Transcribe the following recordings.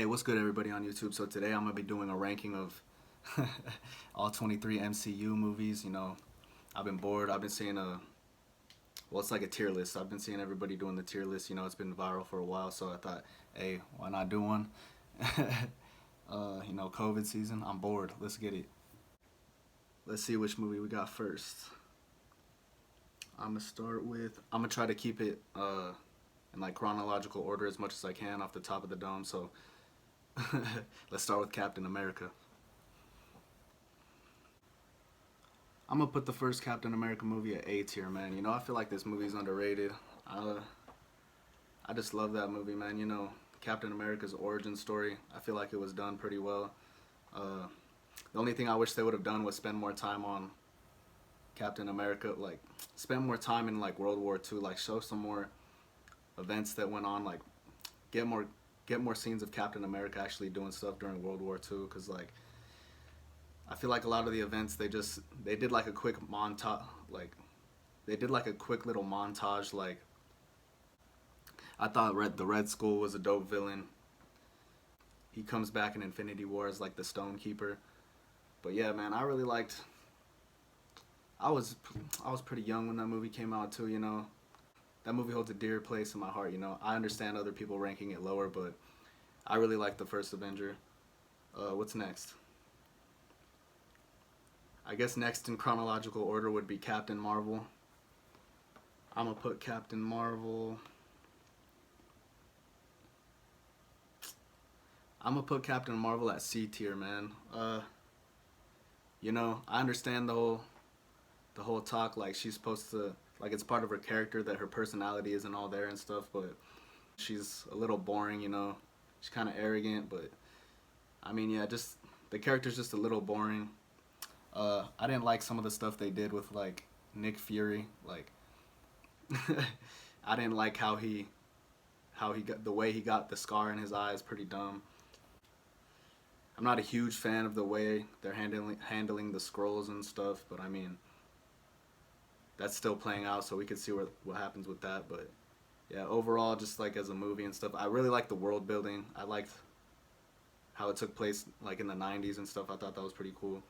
Hey, what's good, everybody on YouTube? So today I'm gonna be doing a ranking of all 23 MCU movies. I've been bored. I've been seeing it's like a tier list. I've been seeing everybody doing the tier list. It's been viral for a while, so I thought, hey, why not do one? COVID season. I'm bored. Let's get it. Let's see which movie we got first. I'm gonna try to keep it in like chronological order as much as I can off the top of the dome. So let's start with Captain America. I'm gonna put the first Captain America movie at A tier, man. I feel like this movie's underrated. I just love that movie, man. Captain America's origin story. I feel like it was done pretty well. The only thing I wish they would have done was spend more time on Captain America, like spend more time in like World War II, like show some more events that went on, like get more scenes of Captain America actually doing stuff during World War II, because like I feel like a lot of the events they did like a quick montage, like they did like a quick little montage. Like I thought the Red Skull was a dope villain. He comes back in Infinity War as like the Stone Keeper. But yeah, man, I really liked. I was pretty young when that movie came out too. That movie holds a dear place in my heart. I understand other people ranking it lower, but I really like the first Avenger. What's next? I guess next in chronological order would be Captain Marvel. I'm gonna put Captain Marvel. I'm gonna put Captain Marvel at C tier, man. I understand the whole talk, like she's supposed to, like it's part of her character that her personality isn't all there and stuff, but she's a little boring. She's kind of arrogant, but I mean, yeah, just the character's just a little boring. I didn't like some of the stuff they did with like Nick Fury. Like, I didn't like how he got the way he got the scar in his eye is pretty dumb. I'm not a huge fan of the way they're handling the scrolls and stuff, but I mean, that's still playing out, so we could see what happens with that. But yeah, overall, just like as a movie and stuff, I really like the world building. I liked how it took place like in the 90s and stuff. I thought that was pretty cool.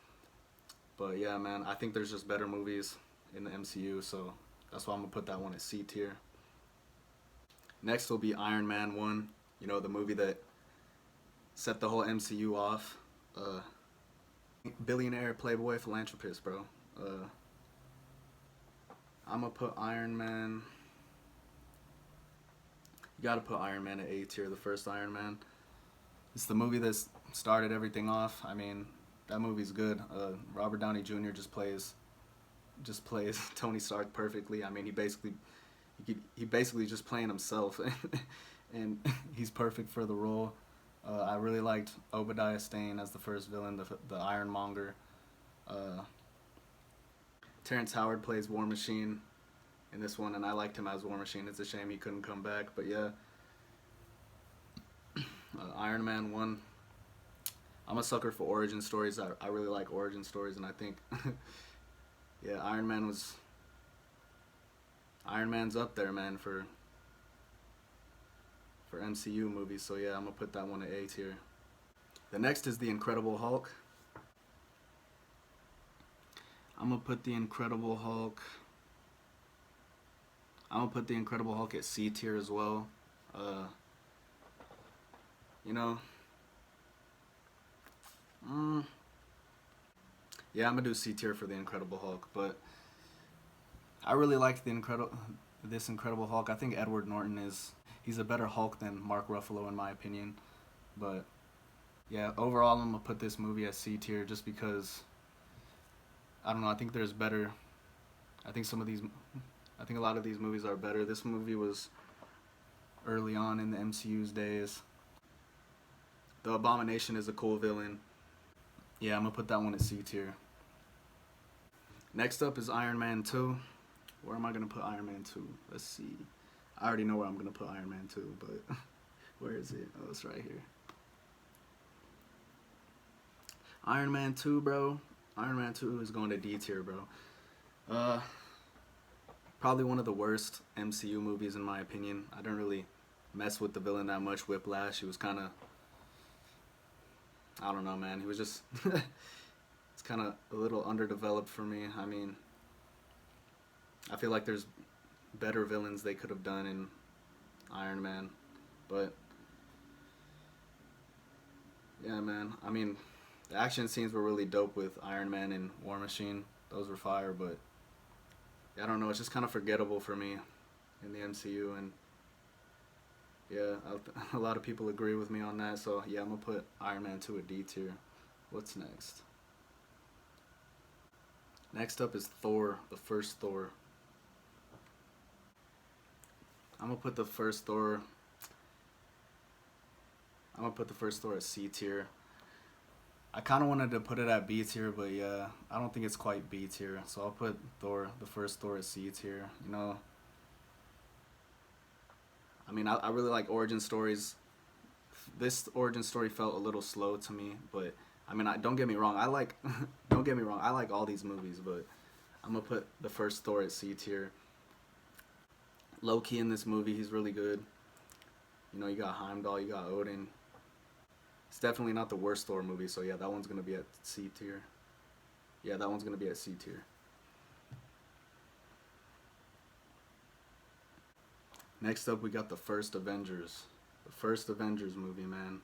But yeah, man, I think there's just better movies in the MCU, so that's why I'm gonna put that one at C tier. Next will be Iron Man 1, the movie that set the whole MCU off. Billionaire, playboy, philanthropist, bro. I'm gonna put Iron Man. You gotta put Iron Man at A tier, the first Iron Man. It's the movie that started everything off. I mean, that movie's good. Robert Downey Jr. just plays Tony Stark perfectly. I mean, he basically just playing himself, and he's perfect for the role. I really liked Obadiah Stane as the first villain, the Ironmonger. Terrence Howard plays War Machine in this one, and I liked him as War Machine. It's a shame he couldn't come back, but yeah. Iron Man 1. I'm a sucker for origin stories. I really like origin stories, and I think, yeah, Iron Man's up there, man, for MCU movies. So yeah, I'm gonna put that one at A tier. The next is the Incredible Hulk. I'm gonna put the Incredible Hulk. I'm gonna put the Incredible Hulk at C tier as well. Uh, you know, mm, yeah, I'm gonna do C tier for the Incredible Hulk, but I really like this Incredible Hulk. I think Edward Norton he's a better Hulk than Mark Ruffalo in my opinion. But yeah, overall I'm gonna put this movie at C tier just because I don't know. I think there's better. I think some of these. I think a lot of these movies are better. This movie was early on in the MCU's days. The Abomination is a cool villain. Yeah, I'm gonna put that one at C tier. Next up is Iron Man 2. Where am I gonna put Iron Man 2? Let's see. I already know where I'm gonna put Iron Man 2, but where is it? Oh, it's right here. Iron Man 2, bro. Iron Man 2 is going to D tier, bro. Probably one of the worst MCU movies in my opinion. I don't really mess with the villain that much. Whiplash. He was kind of I don't know, man. He was just it's kind of a little underdeveloped for me. I mean, I feel like there's better villains they could have done in Iron Man, but yeah, man. I mean, the action scenes were really dope with Iron Man and War Machine. Those were fire, but I don't know. It's just kind of forgettable for me in the MCU, and yeah, a lot of people agree with me on that. So yeah, I'm gonna put Iron Man 2 a D tier. What's next? Next up is Thor, the first Thor. I'm gonna put the first Thor. I'm gonna put the first Thor at C tier. I kind of wanted to put it at B tier, but yeah, I don't think it's quite B tier. So I'll put Thor, the first Thor, at C tier. You know, I mean, I really like origin stories. This origin story felt a little slow to me, but I mean, don't get me wrong. I like, don't get me wrong. I like all these movies, but I'm gonna put the first Thor at C tier. Loki in this movie, he's really good. You know, you got Heimdall, you got Odin. It's definitely not the worst Thor movie, so yeah, that one's gonna be at C tier. Yeah, that one's gonna be at C tier. Next up, we got the first Avengers. The first Avengers movie, man.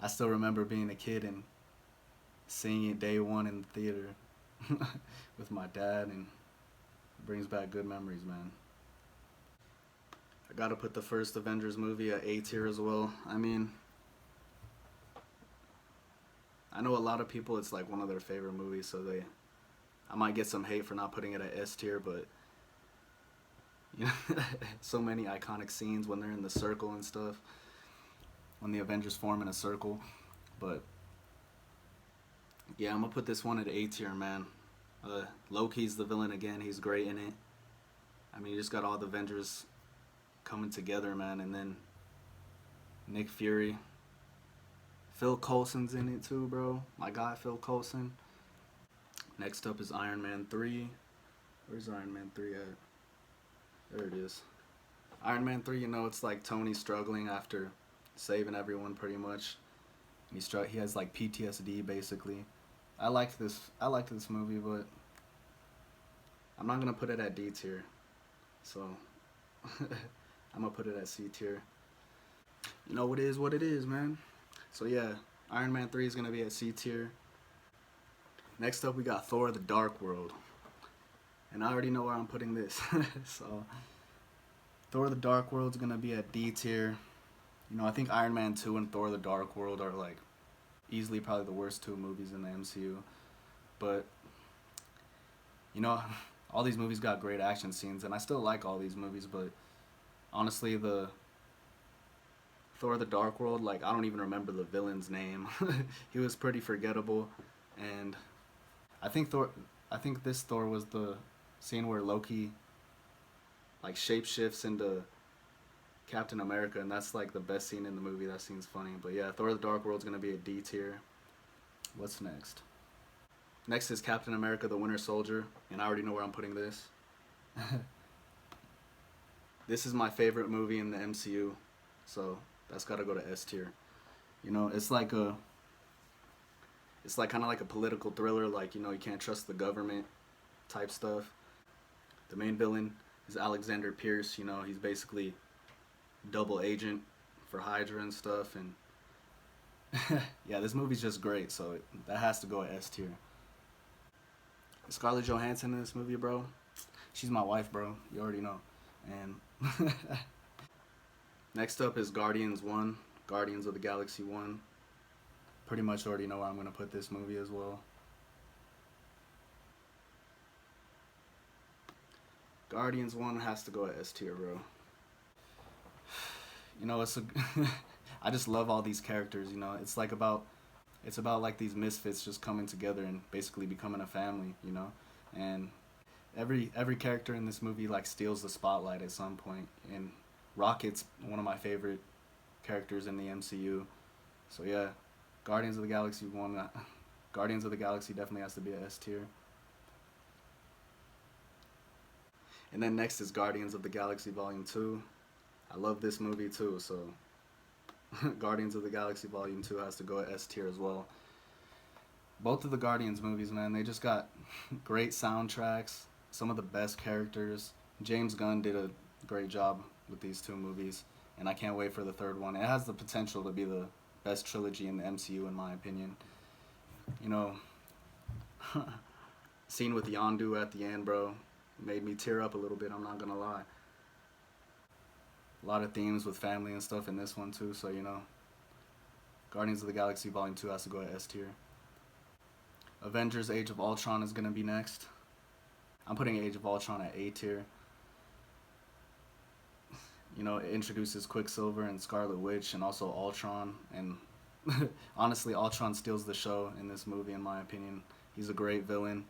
I still remember being a kid and seeing it day one in the theater with my dad, and it brings back good memories, man. I gotta put the first Avengers movie at A tier as well. I mean, I know a lot of people, it's like one of their favorite movies, so I might get some hate for not putting it at S tier, but you know, so many iconic scenes when they're in the circle and stuff, when the Avengers form in a circle. But yeah, I'm gonna put this one at A tier, man. Loki's the villain again. He's great in it. I mean, you just got all the Avengers coming together, man, and then Nick Fury. Phil Coulson's in it too, bro. My guy, Phil Coulson. Next up is Iron Man 3. Where's Iron Man 3 at? There it is. Iron Man 3, you know, it's like Tony struggling after saving everyone pretty much. He has like PTSD basically. I liked this movie, but I'm not gonna put it at D tier. So I'm gonna put it at C tier. You know, it is what it is, man. So yeah, Iron Man 3 is gonna be at C tier. Next up, we got Thor: The Dark World, and I already know where I'm putting this. So Thor: The Dark World is gonna be at D tier. You know, I think Iron Man 2 and Thor: The Dark World are like easily probably the worst two movies in the MCU. But you know, all these movies got great action scenes, and I still like all these movies. But honestly, the Thor: The Dark World, like I don't even remember the villain's name. He was pretty forgettable, and I think this Thor was the scene where Loki like shapeshifts into Captain America, and that's like the best scene in the movie. That scene's funny. But yeah, Thor: The Dark World's gonna be a D tier. What's next? Next is Captain America: The Winter Soldier, and I already know where I'm putting this. This is my favorite movie in the MCU, so that's gotta go to S tier. You know, it's like kind of like a political thriller, like, you know, you can't trust the government type stuff. The main villain is Alexander Pierce. You know, he's basically double agent for Hydra and stuff, and yeah, this movie's just great, so that has to go at S tier. Scarlett Johansson in this movie, bro. She's my wife, bro. You already know. And next up is Guardians 1, Guardians of the Galaxy 1. Pretty much already know where I'm going to put this movie as well. Guardians 1 has to go at S tier, bro. You know, I just love all these characters, you know. It's about like these misfits just coming together and basically becoming a family, you know. And every character in this movie like steals the spotlight at some point, and Rocket's one of my favorite characters in the MCU. So yeah, Guardians of the Galaxy 1, Guardians of the Galaxy definitely has to be a S tier. And then next is Guardians of the Galaxy Volume 2. I love this movie too, so Guardians of the Galaxy Volume 2 has to go at S tier as well. Both of the Guardians movies, man, they just got great soundtracks, some of the best characters. James Gunn did a great job with these two movies, and I can't wait for the third one. It has the potential to be the best trilogy in the MCU, in my opinion. You know, scene with Yondu at the end, bro, made me tear up a little bit, I'm not gonna lie. A lot of themes with family and stuff in this one too, so you know, Guardians of the Galaxy Volume 2 has to go at S tier. Avengers Age of Ultron is gonna be next. I'm putting Age of Ultron at A tier. You know, it introduces Quicksilver and Scarlet Witch and also Ultron, and honestly, Ultron steals the show in this movie, in my opinion. He's a great villain.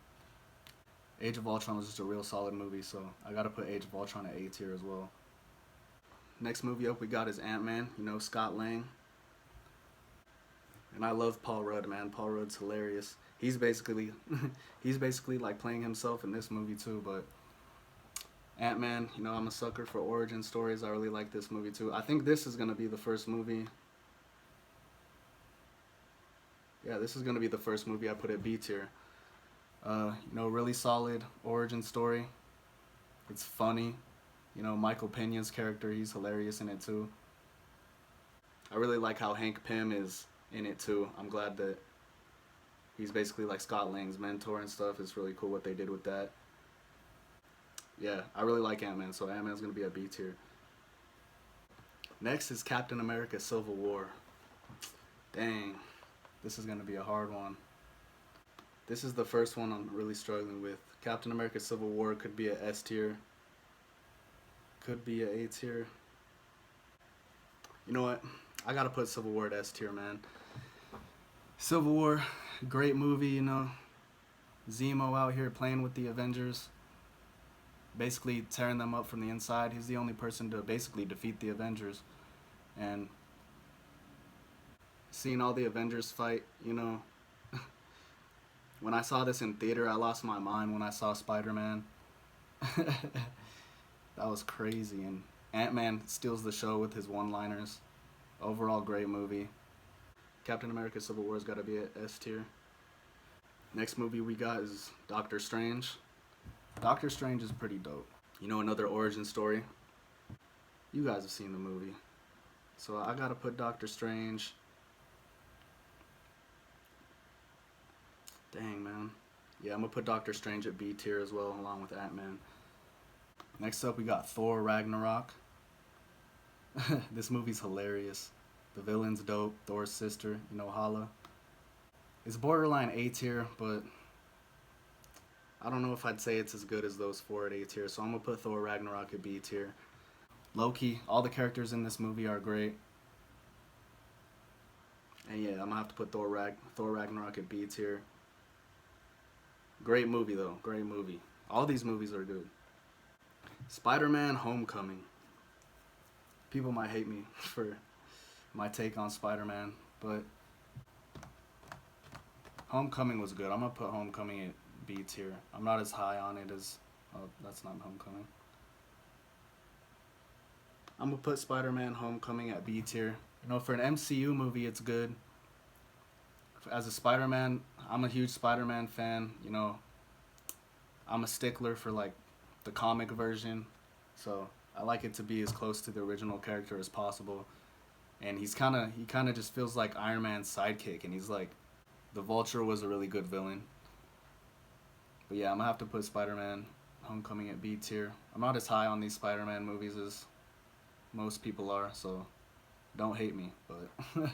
Age of Ultron was just a real solid movie, so I gotta put Age of Ultron at A tier as well. Next movie up we got is Ant-Man, you know, Scott Lang. And I love Paul Rudd, man. Paul Rudd's hilarious. He's basically like playing himself in this movie too, but Ant-Man, you know, I'm a sucker for origin stories. I really like this movie too. I think this is gonna be the first movie. Yeah, this is gonna be the first movie I put at B tier. You know, really solid origin story. It's funny. You know, Michael Pena's character, he's hilarious in it too. I really like how Hank Pym is in it too. I'm glad that he's basically like Scott Lang's mentor and stuff. It's really cool what they did with that. Yeah, I really like Ant-Man, so Ant-Man's gonna be a B tier. Next is Captain America Civil War. Dang, this is gonna be a hard one. This is the first one I'm really struggling with. Captain America Civil War could be a S tier. Could be a A tier. You know what? I gotta put Civil War at S tier, man. Civil War, great movie, you know. Zemo out here playing with the Avengers, basically tearing them up from the inside. He's the only person to basically defeat the Avengers. And seeing all the Avengers fight, you know, when I saw this in theater, I lost my mind when I saw Spider-Man. That was crazy. And Ant-Man steals the show with his one-liners. Overall, great movie. Captain America Civil War's got to be at S tier. Next movie we got is Doctor Strange. Doctor Strange is pretty dope. You know, another origin story. You guys have seen the movie. So I got to put Doctor Strange. Dang, man. Yeah, I'm going to put Doctor Strange at B tier as well, along with Ant-Man. Next up, we got Thor Ragnarok. This movie's hilarious. The villain's dope. Thor's sister, you know, Hala. It's borderline A tier, but I don't know if I'd say it's as good as those four at A tier, so I'm going to put Thor Ragnarok at B tier. Loki, all the characters in this movie are great. And yeah, I'm going to have to put Thor Ragnarok at B tier. Great movie, though. Great movie. All these movies are good. Spider-Man Homecoming. People might hate me for my take on Spider-Man, but Homecoming was good. I'm going to put Homecoming at B tier. I'm not as high on it as... Oh, that's not Homecoming. I'm going to put Spider-Man Homecoming at B tier. You know, for an MCU movie, it's good. As a Spider-Man, I'm a huge Spider-Man fan. You know, I'm a stickler for, like, the comic version. So I like it to be as close to the original character as possible. And he kind of just feels like Iron Man's sidekick. And he's like, the Vulture was a really good villain. But yeah, I'm going to have to put Spider-Man Homecoming at B tier. I'm not as high on these Spider-Man movies as most people are, so don't hate me. But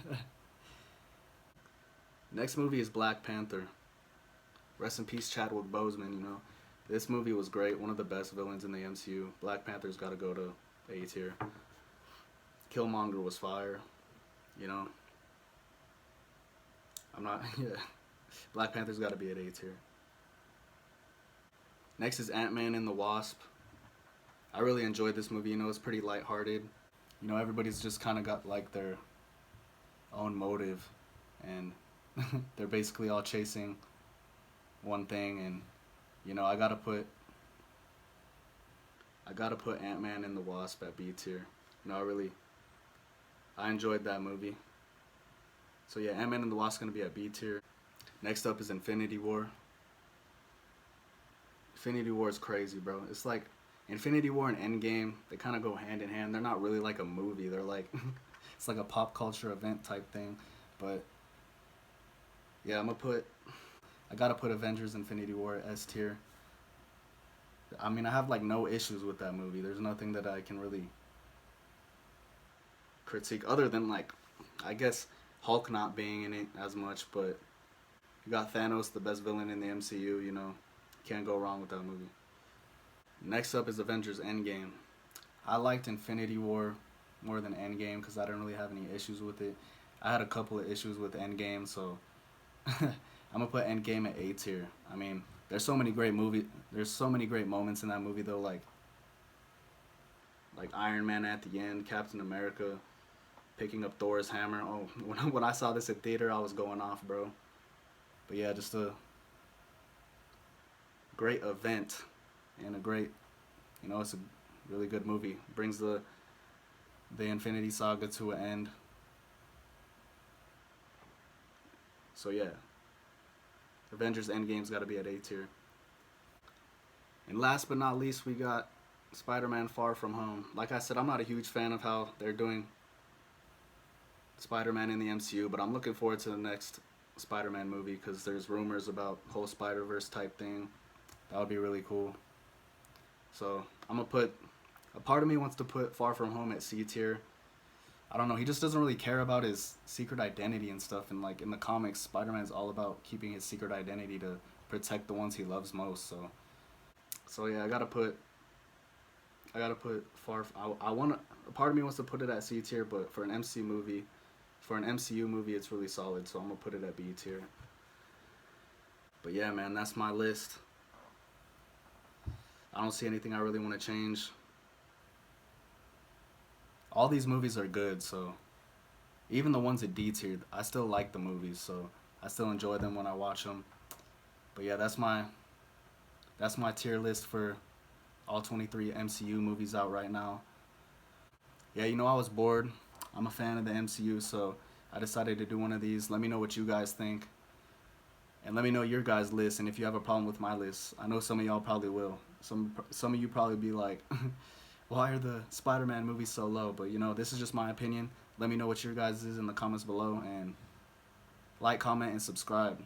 next movie is Black Panther. Rest in peace, Chadwick Boseman, you know. This movie was great, one of the best villains in the MCU. Black Panther's got to go to A tier. Killmonger was fire, you know. Yeah. Black Panther's got to be at A tier. Next is Ant-Man and the Wasp. I really enjoyed this movie, you know, it's pretty lighthearted. You know, everybody's just kind of got like their own motive, and they're basically all chasing one thing, and you know, I gotta put Ant-Man and the Wasp at B tier. You know, I enjoyed that movie. So yeah, Ant-Man and the Wasp gonna be at B tier. Next up is Infinity War. Infinity War is crazy, bro. It's like Infinity War and Endgame, they kind of go hand in hand. They're not really like a movie. They're like it's like a pop culture event type thing. But yeah, I gotta put Avengers Infinity War at S tier. I mean, I have like no issues with that movie. There's nothing that I can really critique other than like, I guess Hulk not being in it as much. But you got Thanos, the best villain in the MCU. You know, can't go wrong with that movie. Next up is Avengers Endgame. I liked Infinity War more than Endgame because I didn't really have any issues with it. I had a couple of issues with Endgame, so I'm gonna put Endgame at A tier. I mean, there's so many great movie. There's so many great moments in that movie though, like Iron Man at the end, Captain America picking up Thor's hammer. Oh, when I saw this in theater, I was going off, bro. But yeah, just a great event and a great, it's a really good movie. Brings the Infinity Saga to an end. So yeah, Avengers Endgame's got to be at A tier. And last but not least, we got Spider-Man Far From Home. Like I said, I'm not a huge fan of how they're doing Spider-Man in the MCU, but I'm looking forward to the next Spider-Man movie because there's rumors about whole Spider-Verse type thing. That would be really cool. So I'm gonna put. A part of me wants to put Far From Home at C tier. I don't know. He just doesn't really care about his secret identity and stuff. And like in the comics, Spider-Man's all about keeping his secret identity to protect the ones he loves most. So yeah, I gotta put Far. I want to. A part of me wants to put it at C tier, but for an MCU movie, it's really solid. So I'm gonna put it at B tier. But yeah, man, that's my list. I don't see anything I really want to change. All these movies are good, so even the ones at D tier, I still like the movies, so I still enjoy them when I watch them. But yeah, that's my tier list for all 23 MCU movies out right now. Yeah, I was bored. I'm a fan of the MCU, so I decided to do one of these. Let me know what you guys think, and let me know your guys' list. And if you have a problem with my list, I know some of y'all probably will. Some of you probably be like, "Why are the Spider-Man movies so low?" But this is just my opinion. Let me know what your guys is in the comments below, and like, comment, and subscribe.